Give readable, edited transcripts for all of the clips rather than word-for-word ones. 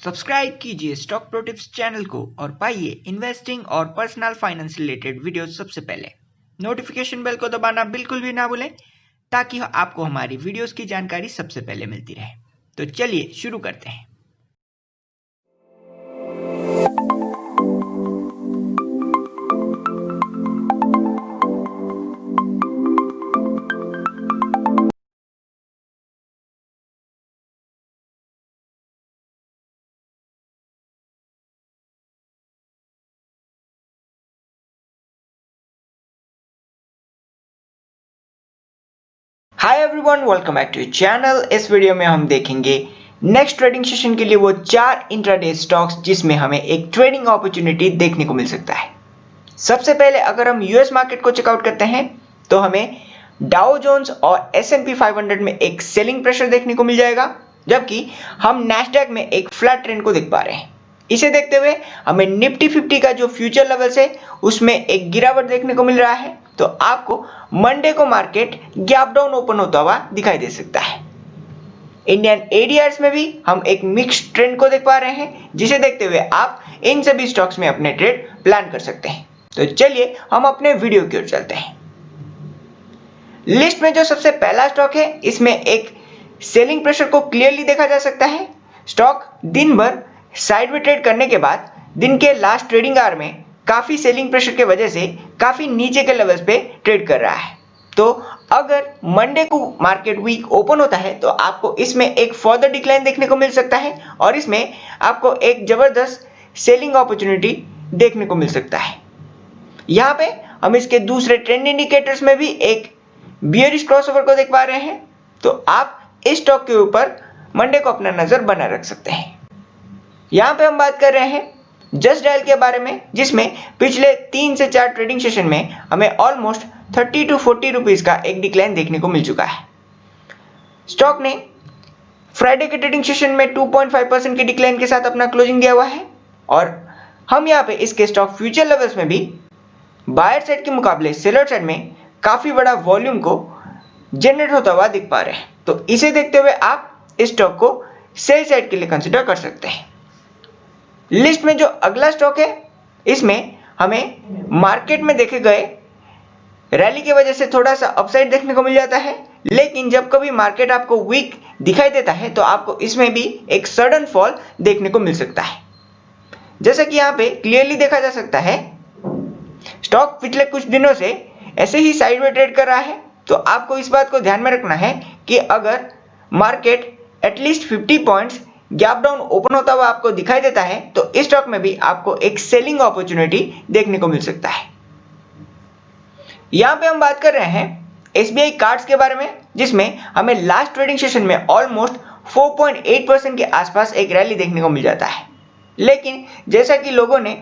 Subscribe कीजिए stock pro tips channel को और पाइए इन्वेस्टिंग और पर्सनल फाइनेंस रिलेटेड वीडियोस सबसे पहले। नोटिफिकेशन बेल को दबाना बिल्कुल भी ना भूलें ताकि आपको हमारी वीडियोस की जानकारी सबसे पहले मिलती रहे। तो चलिए शुरू करते हैं। Hi everyone, welcome back to channel. इस वीडियो में हम देखेंगे नेक्स्ट ट्रेडिंग सेशन के लिए वो 4 इंट्राडे स्टॉक्स जिसमें हमें एक ट्रेडिंग अपॉर्चुनिटी देखने को मिल सकता है। सबसे पहले अगर हम यूएस मार्केट को चेकआउट करते हैं तो हमें डाउ जोन्स और S&P 500 में एक सेलिंग प्रेशर देखने को मिल जाएगा, जबकि हम नैस्डैक में एक फ्लैट ट्रेंड को देख पा रहे हैं। इसे देखते हुए हमें निफ्टी 50 का जो फ्यूचर लेवल्स है उसमें एक गिरावट देखने को मिल रहा है, तो आपको मंडे को मार्केट गैप डाउन ओपन होता हुआ दिखाई दे सकता है। इंडियन एडीआर्स में भी हम एक मिक्स्ड ट्रेंड को देख पा रहे हैं, जिसे देखते हुए आप इन सभी स्टॉक्स में अपने ट्रेड प्लान कर सकते हैं। तो चलिए हम अपने वीडियो की ओर चलते हैं। लिस्ट में जो सबसे पहला स्टॉक है, इसमें एक सेलिंग प्रेशर को क्लियरली देखा जा सकता है। स्टॉक दिन भर साइडवे ट्रेड करने के बाद दिन के लास्ट ट्रेडिंग आवर में काफी सेलिंग प्रेशर के वजह से काफी नीचे के लेवल्स पे ट्रेड कर रहा है। तो अगर मंडे को मार्केट वीक ओपन होता है तो आपको इसमें एक फर्दर डिक्लाइन देखने को मिल सकता है और इसमें आपको एक जबरदस्त सेलिंग अपॉर्चुनिटी देखने को मिल सकता है। यहाँ पे हम इसके दूसरे ट्रेंड इंडिकेटर्स में भी एक बियरिश क्रॉसओवर को देख पा रहे हैं, तो आप इस स्टॉक के ऊपर मंडे को अपना नजर बना रख सकते हैं। यहाँ पे हम बात कर रहे हैं जस्ट डायल के बारे में, जिसमें पिछले 3 से 4 ट्रेडिंग सेशन में हमें ऑलमोस्ट 30 to 40 रुपीज का एक डिक्लाइन देखने को मिल चुका है। स्टॉक ने फ्राइडे के ट्रेडिंग सेशन में 2.5% के डिक्लाइन के साथ अपना क्लोजिंग दिया हुआ है और हम यहाँ पे इसके स्टॉक फ्यूचर लेवल्स में भी बायर साइड के मुकाबले सेलर साइड में काफी बड़ा वॉल्यूम को जनरेट होता हुआ दिख पा रहे हैं। तो इसे देखते हुए आप इस स्टॉक को सेल साइड के लिए कंसिडर कर सकते हैं। लिस्ट में जो अगला स्टॉक है, इसमें हमें मार्केट में देखे गए रैली की वजह से थोड़ा सा अपसाइड देखने को मिल जाता है, लेकिन जब कभी मार्केट आपको वीक दिखाई देता है तो आपको इसमें भी एक सडन फॉल देखने को मिल सकता है। जैसा कि यहाँ पे क्लियरली देखा जा सकता है, स्टॉक पिछले कुछ दिनों से ऐसे ही साइडवे ट्रेड कर रहा है। तो आपको इस बात को ध्यान में रखना है कि अगर market at least 50 points gap down open होता हुआ आपको दिखाई देता है तो इस स्टॉक में भी आपको एक सेलिंग अपॉर्चुनिटी देखने को मिल सकता है। यहाँ पे हम बात कर रहे हैं SBI कार्ड्स के बारे में, जिसमें हमें लास्ट ट्रेडिंग सेशन में ऑलमोस्ट 4.8% के आसपास एक रैली देखने को मिल जाता है। लेकिन जैसा कि लोगों ने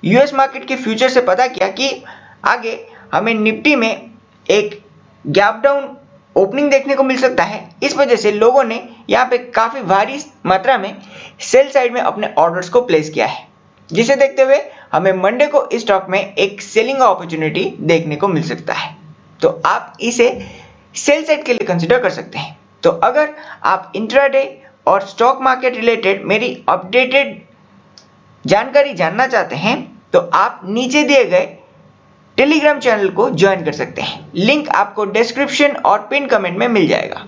यूएस मार्केट के फ्यूचर से पता किया कि आगे हमें निफ्टी में एक गैप डाउन ओपनिंग देखने को मिल सकता है, इस वजह से लोगों ने यहाँ पे काफी भारी मात्रा में सेल साइड में अपने ऑर्डर्स को प्लेस किया है, जिसे देखते हुए हमें मंडे को इस स्टॉक में एक सेलिंग अपॉर्चुनिटी देखने को मिल सकता है। तो आप इसे सेल साइड के लिए कंसिडर कर सकते हैं। तो अगर आप इंट्राडे और स्टॉक मार्केट रिलेटेड मेरी अपडेटेड जानकारी जानना चाहते हैं तो आप नीचे दिए गए टेलीग्राम चैनल को ज्वाइन कर सकते हैं। लिंक आपको डिस्क्रिप्शन और पिन कमेंट में मिल जाएगा।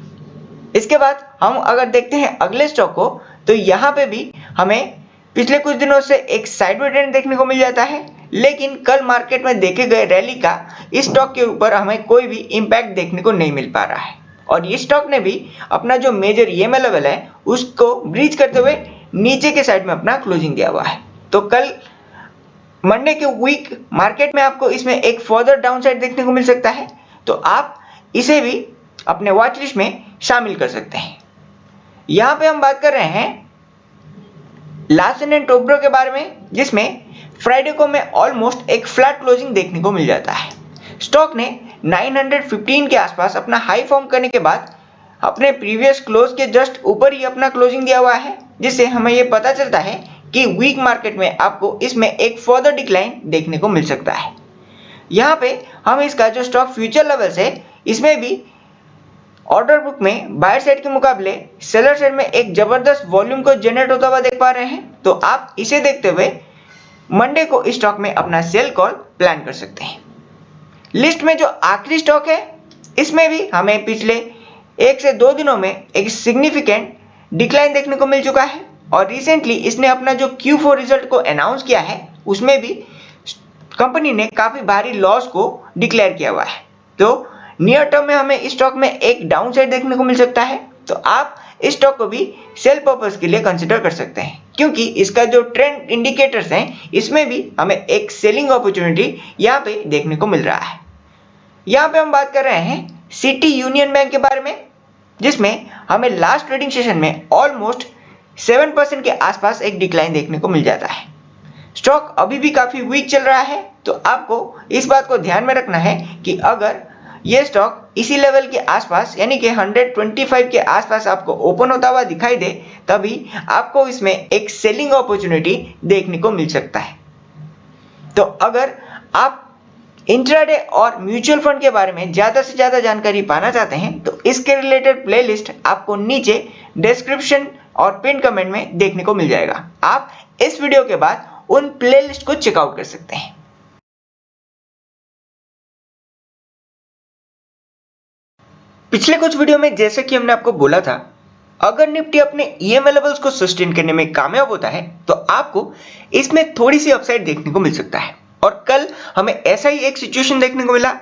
इसके बाद हम अगर देखते हैं अगले स्टॉक को, तो यहाँ पे भी हमें पिछले कुछ दिनों से एक साइडवे ट्रेंड देखने को मिल जाता है, लेकिन कल मार्केट में देखे गए रैली का इस स्टॉक के ऊपर हमें कोई भी इंपैक्ट देखने को नहीं मिल पा रहा है और ये स्टॉक ने भी अपना जो मेजर EMA लेवल है उसको ब्रीच करते हुए नीचे के साइड में अपना क्लोजिंग दिया हुआ है। तो कल मंडे के वीक मार्केट में आपको इसमें एक फर्दर डाउनसाइड देखने को मिल सकता है, तो आप इसे भी अपने वॉच लिस्ट में शामिल कर सकते हैं। यहाँ पे हम बात कर रहे हैं लार्सन एंड टोब्रो के बारे में, जिसमें फ्राइडे को हमें ऑलमोस्ट एक फ्लैट क्लोजिंग देखने को मिल जाता है। स्टॉक ने 915 के आसपास अपना हाई फॉर्म करने के बाद अपने प्रीवियस क्लोज के जस्ट ऊपर ही अपना क्लोजिंग दिया हुआ है, जिससे हमें यह पता चलता है कि वीक मार्केट में आपको इसमें एक फर्दर डिक्लाइन देखने को मिल सकता है। यहाँ पे हम इसका जो स्टॉक फ्यूचर लेवल्स है इसमें भी ऑर्डर बुक में बायर साइड के मुकाबले सेलर साइड में एक जबरदस्त वॉल्यूम को जनरेट होता हुआ देख पा रहे हैं, तो आप इसे देखते हुए मंडे को इस स्टॉक में अपना सेल कॉल प्लान कर सकते हैं। लिस्ट में जो आखिरी स्टॉक है, इसमें भी हमें पिछले 1 से 2 दिनों में एक सिग्निफिकेंट डिक्लाइन देखने को मिल चुका है और रिसेंटली इसने अपना जो Q4 रिजल्ट को अनाउंस किया है, उसमें भी कंपनी ने काफी भारी लॉस को डिक्लेयर किया हुआ है। तो नियर टर्म में हमें इस स्टॉक में एक डाउन साइड देखने को मिल सकता है, तो आप इस स्टॉक को भी सेल पर्पस के लिए कंसिडर कर सकते हैं, क्योंकि इसका जो ट्रेंड इंडिकेटर्स हैं, इसमें भी हमें एक सेलिंग अपॉर्चुनिटी यहाँ पे देखने को मिल रहा है। यहाँ पे हम बात कर रहे हैं सिटी यूनियन बैंक के बारे में, जिसमें हमें लास्ट ट्रेडिंग सेशन में ऑलमोस्ट 7% के आसपास एक डिक्लाइन देखने को मिल जाता है। स्टॉक अभी भी काफी वीक चल रहा है, तो आपको इस बात को ध्यान में रखना है कि अगर ये स्टॉक इसी लेवल के आसपास यानी कि 125 के आसपास आपको ओपन होता हुआ दिखाई दे, तभी आपको इसमें एक सेलिंग अपॉर्चुनिटी देखने को मिल सकता है। तो अगर आप इंट्राडे और म्यूचुअल फंड के बारे में ज्यादा से ज्यादा जानकारी पाना चाहते हैं, तो इसके रिलेटेड प्लेलिस्ट आपको नीचे डिस्क्रिप्शन और पिन कमेंट में देखने को मिल जाएगा। आप इस वीडियो के बाद उन प्लेलिस्ट को चेकआउट कर सकते हैं। पिछले कुछ वीडियो में जैसे कि हमने आपको बोला था, अगर निफ्टी अपने ईएमए लेवल्स को सस्टेन करने में कामयाब होता है, तो आपको इसमें थोड़ी सी अपसाइड देखने को मिल सकता है। और कल हमें ऐसा ही एक सिचुएशन देखने को मिला।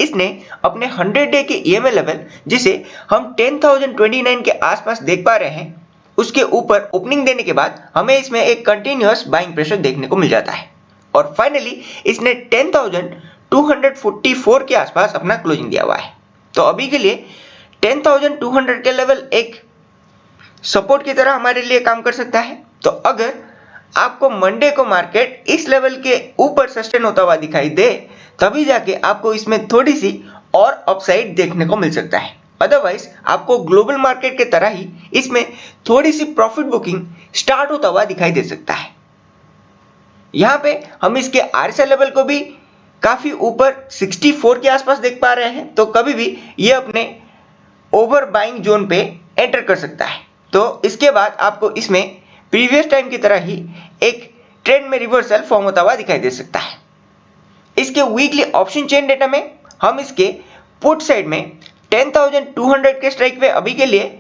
इसने अपने 100 डे के ईएमए लेवल, जिसे हम 10,029 के आसपास देख पा रहे हैं, उसके ऊपर ओपनिंग देने के बाद हमें इसमें एक कंटिन्यूअस बाइंग प्रेशर देखने को मिल जाता है और फाइनली इसने 10,244 के आसपास अपना क्लोजिंग दिया हुआ है। तो अभी के लिए 10,200 के लेवल एक सपोर्ट की तरह हमारे लिए काम कर सकता है। तो अगर आपको मंडे को मार्केट इस लेवल के ऊपर सस्टेन होता हुआ दिखाई दे, तभी जाके आपको इसमें थोड़ी सी और अपसाइड देखने को मिल सकता है। अदरवाइज आपको ग्लोबल मार्केट के तरह ही इसमें थोड़ी सी प्रॉफिट बुकिंग स्टार्ट होता हुआ दिखाई दे सकता है। यहाँ पे हम इसके आरएसआई लेवल को भी काफी ऊपर 64 के आसपास देख पा रहे हैं, तो कभी भी ये अपने ओवर बाइंग जोन पे एंटर कर सकता है। तो इसके बाद आपको इसमें प्रीवियस टाइम की तरह ही एक ट्रेंड में रिवर्सल फॉर्म होता हुआ दिखाई दे सकता है। इसके वीकली ऑप्शन चेन डेटा में हम इसके पुट साइड में 10,200 के स्ट्राइक पे अभी के लिए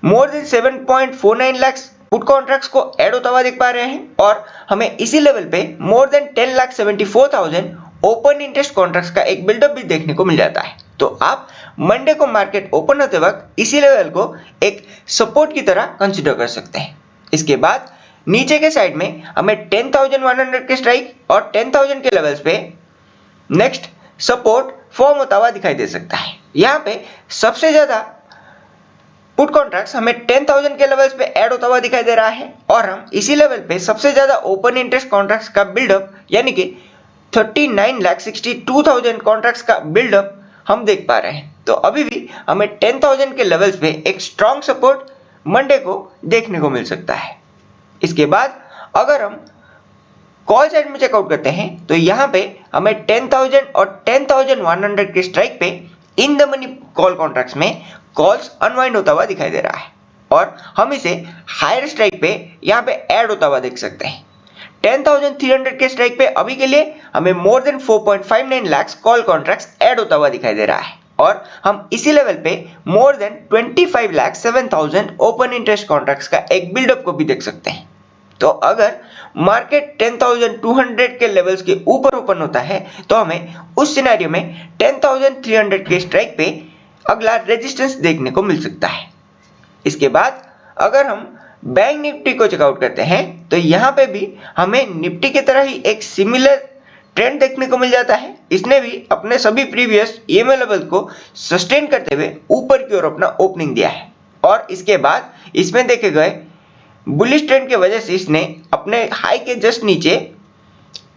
more than 7.49 lakh put contracts को ऐड होता हुआ देख पा रहे हैं और हमें इसी लेवल पे more than 10,74,000 open interest contracts का एक बिल्डअप भी देखने को मिल जाता है। तो आप मंडे को मार्केट ओपन होते वक्त इसी लेवल को एक सपोर्ट की तरह कंसीडर कर सकते हैं। इसके बाद नीचे के साइड में हमें 10,100 के स्ट्राइक और 10,000 के लेवल्स पे नेक्स्ट सपोर्ट फॉर्म होता हुआ दिखाई दे सकता है। यहाँ पे सबसे ज्यादा पुट कॉन्ट्रैक्ट्स हमें 10,000 के लेवल्स पे ऐड होता हुआ दिखाई दे रहा है और हम इसी लेवल पे सबसे ज्यादा ओपन इंटरेस्ट कॉन्ट्रैक्ट्स का बिल्डअप यानी कि 39,62,000 कॉन्ट्रैक्ट्स का बिल्डअप हम देख पा रहे हैं। तो अभी भी हमें 10,000 के लेवल्स पे एक स्ट्रॉन्ग सपोर्ट मंडे को देखने को मिल सकता है। इसके बाद अगर हम कॉल साइड में चेकआउट करते हैं, तो यहाँ पे हमें 10,000 और 10,100 के स्ट्राइक पे in the money call contracts में कॉल्स अनवाइंड होता हुआ दिखाई दे रहा है और हम इसे हायर स्ट्राइक पे यहाँ पे ऐड होता हुआ देख सकते हैं। 10,300 के स्ट्राइक पे अभी के लिए हमें more than 4.59 lakh call contracts add होता हुआ दिखाई दे रहा है और हम इसी लेवल पे more than 25,07,000 open interest contracts का एक बिल्डअप को भी देख सकते हैं। तो अगर मार्केट 10,200 के लेवल्स के ऊपर ओपन होता है, तो हमें उस सिनेरियो में 10,300 के स्ट्राइक पे अगला रेजिस्टेंस देखने को मिल सकता है। इसके बाद अगर हम बैंक निफ्टी को चेकआउट करते हैं, तो यहाँ पे भी हमें निफ्टी की तरह ही एक सिमिलर ट्रेंड देखने को मिल जाता है। इसने भी अपने सभी प्रीवियस ईएमए लेवल को सस्टेन करते हुए ऊपर की ओर अपना ओपनिंग दिया है और इसके बाद इसमें देखे गए बुलिश ट्रेंड की वजह से इसने अपने हाई के जस्ट नीचे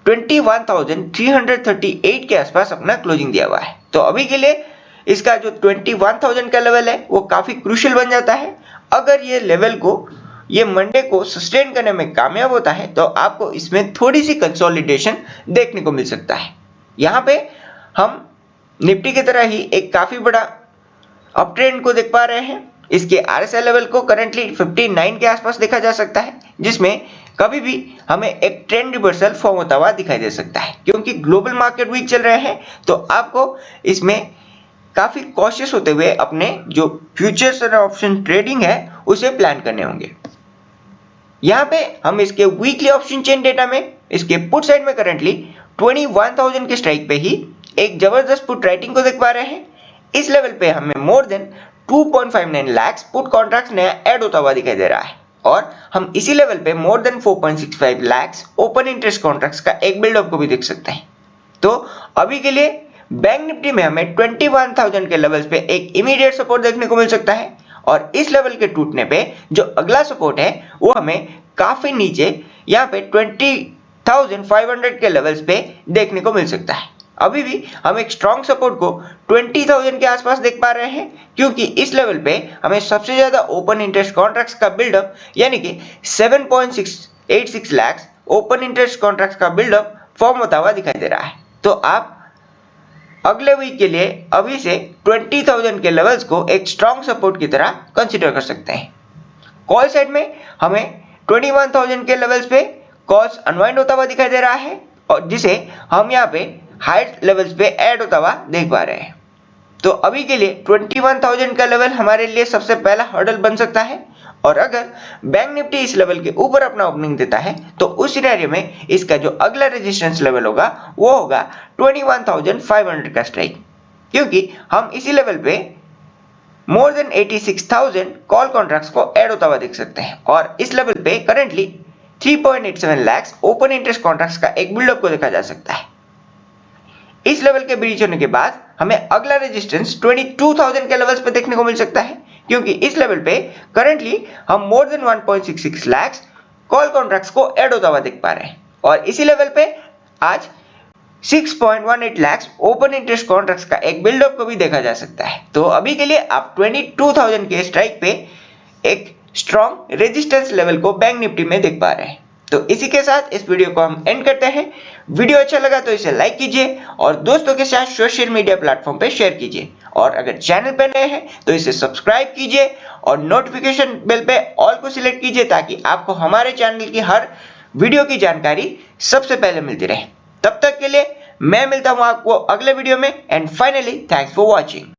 21,338 के आसपास अपना क्लोजिंग दिया हुआ है। तो अभी के लिए इसका जो 21,000 का लेवल है वो काफी क्रूशियल बन जाता है। अगर ये लेवल को ये मंडे को सस्टेन करने में कामयाब होता है, तो आपको इसमें थोड़ी सी कंसोलिडेशन देखने को मिल सकता है। यहाँ पे हम निफ्टी की तरह ही एक काफी बड़ा अप ट्रेंड को देख पा रहे हैं। इसके RSI लेवल को करंटली 59 के आसपास देखा जा सकता है, जिसमें कभी भी हमें एक ट्रेंड रिवर्सल फॉर्म होता हुआ दिखाई दे सकता है। क्योंकि ग्लोबल मार्केट वीक चल रहे हैं तो आपको इसमें काफी कॉशियस होते हुए अपने जो फ्यूचर्स और ऑप्शन ट्रेडिंग है उसे प्लान करने होंगे। यहाँ पे हम इसके वीकली ऑप्शन चेन डेटा में इसके पुट साइड में करंटली 21,000 के स्ट्राइक पे ही एक जबरदस्त पुट राइटिंग को देख पा रहे हैं। इस लेवल पे हमें more than 2.59 lakh put contracts नया ऐड होता हुआ दिखाई दे रहा है और हम इसी लेवल पे more than 4.65 lakh open interest contracts का एक बिल्डअप को भी देख सकते हैं। तो अभी के लिए बैंक निफ्टी में हमें 21,000 के लेवल्स पे एक इमीडिएट सपोर्ट देखने को मिल सकता है और इस लेवल के टूटने पे जो अगला सपोर्ट है वो हमें काफी नीचे यहाँ पे 20,500 के लेवल्स पे देखने को मिल सकता है। अभी भी हम एक स्ट्रॉन्ग सपोर्ट को 20,000 के आसपास देख पा रहे हैं क्योंकि इस लेवल पे हमें सबसे ज्यादा ओपन इंटरेस्ट कॉन्ट्रैक्ट्स का बिल्डअप यानी कि 7.86 लाख ओपन इंटरेस्ट कॉन्ट्रैक्ट्स का बिल्डअप फॉर्म होता हुआ दिखाई दे रहा है। तो आप अगले वीक के लिए अभी से 20,000 के लेवल्स को एक स्ट्रॉन्ग सपोर्ट की तरह कंसीडर कर सकते हैं। कॉल साइड में हमें 21,000 के लेवल्स पे कॉल्स अनवाइंड होता हुआ दिखाई दे रहा है और जिसे हम यहाँ पे हाइट लेवल्स पे ऐड होता हुआ देख पा रहे हैं। तो अभी के लिए 21,000 का लेवल हमारे लिए सबसे पहला हर्डल बन सकता है और अगर बैंक निफ्टी इस लेवल के ऊपर अपना ओपनिंग देता है तो उस सिनेरियो में इसका जो अगला रेजिस्टेंस लेवल होगा वो होगा 21,500 का स्ट्राइक, क्योंकि हम इसी लेवल पे मोर देन 86,000 कॉल कॉन्ट्रैक्ट्स को ऐड होता हुआ देख सकते हैं और इस लेवल पे currently 3.87 lakh open interest contracts का एक बिल्डअप को देखा जा सकता है। इस लेवल के ब्रीच होने के बाद हमें अगला रेजिस्टेंस 22,000 के लेवल्स पे देखने को मिल सकता है, क्योंकि इस लेवल पे करंटली हम more than 1.66 lakh call contracts को ऐड होता हुआ देख पा रहे हैं और इसी लेवल पे आज 6.18 लाख ओपन इंटरेस्ट कॉन्ट्रैक्ट्स का एक बिल्डअप को भी देखा जा सकता है। तो अभी के लिए आप 22,000 के स्ट्राइक पे एक स्ट्रॉन्ग रेजिस्टेंस लेवल को बैंक निफ्टी में देख पा रहे हैं। तो इसी के साथ इस वीडियो को हम एंड करते हैं। वीडियो अच्छा लगा तो इसे लाइक कीजिए और दोस्तों के साथ सोशल मीडिया प्लेटफॉर्म पे शेयर कीजिए और अगर चैनल पर नए हैं तो इसे सब्सक्राइब कीजिए और नोटिफिकेशन बेल पे ऑल को सिलेक्ट कीजिए ताकि आपको हमारे चैनल की हर वीडियो की जानकारी सबसे पहले मिलती रहे। तब तक के लिए मैं मिलता हूं आपको अगले वीडियो में and finally thanks for watching.